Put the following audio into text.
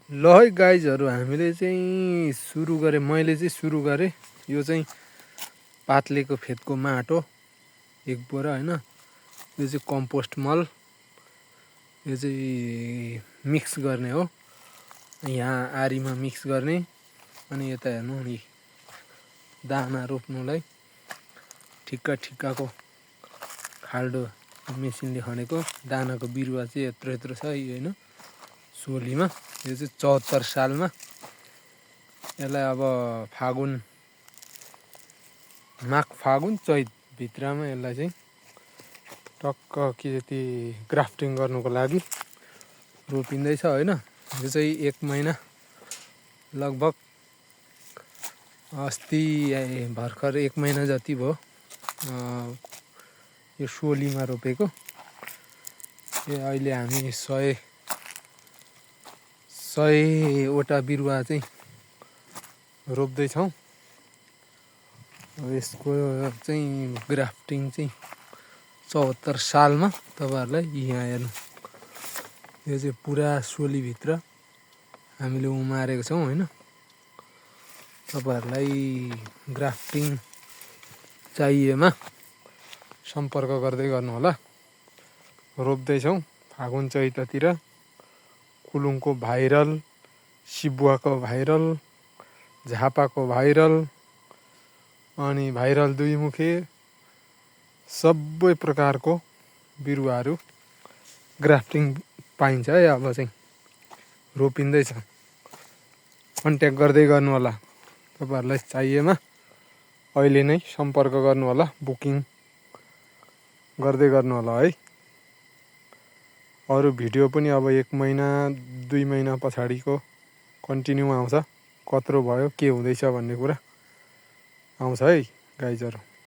ल है गाइजहरू हामीले चाहिँ सुरु गरेँ मैले चाहिँ सुरु गरेँ यो चाहिँ पातलेको फेदको माटो एक बोरा हैन यो चाहिँ कम्पोस्ट मल यो चाहिँ मिक्स गर्ने हो यहाँ आरीमा मिक्स गर्ने अनि यता हेर्नु नि दाना रोप्नुलाई ठिक्का ठिक्काको खाल्डो मेसिनले खनेको दानाको बिरुवा चाहिँ यत्रो यत्रो छ यो हैन सोलीमा यो चाहिँ 74 सालमा यसलाई अब माघ फागुन चैत भित्रमा यसलाई चाहिँ टक्क के ग्राफ्टिङ गर्नुको लागि रोपिँदैछ हैन यो चाहिँ 1 महिना लगभग अस्ति भर्खर 1 महिना जति भयो यो सोलीमा रोपेको अहिले हामी 100 बिरुवा चाहिँ रोप्दैछौँ यसको चाहिँ ग्राफ्टिङ चाहिँ 74 सालमा तपाईहरुलाई यहाँ हेर्नु यो चाहिँ पुरा सोली भित्र हामीले उमारेको छौं हैन तपाईहरुलाई ग्राफ्टिङ चाहिएमा सम्पर्क गर्दै गर्नु होला रोप्दैछौं फागुन चैततिर कुलुङको भाइरल सिबुवाको भाइरल झापाको भाइरल अनि भाइरल दुईमुखे सबै प्रकारको बिरुवाहरू ग्राफ्टिङ पाइन्छ है अब चाहिँ रोपिँदैछ कन्ट्याक्ट गर्दै गर्नु होला तपाईहरुलाई चाहिएमा अहिले नै सम्पर्क गर्नु होला बुकिङ गर्दै गर्नु होला है अरु भिडियो पनि अब 1 महिना 2 महिना पछाडीको कन्टिन्यू आउँछ कत्रो भयो के हुँदैछ भन्ने कुरा आउँछ है गाइजहरु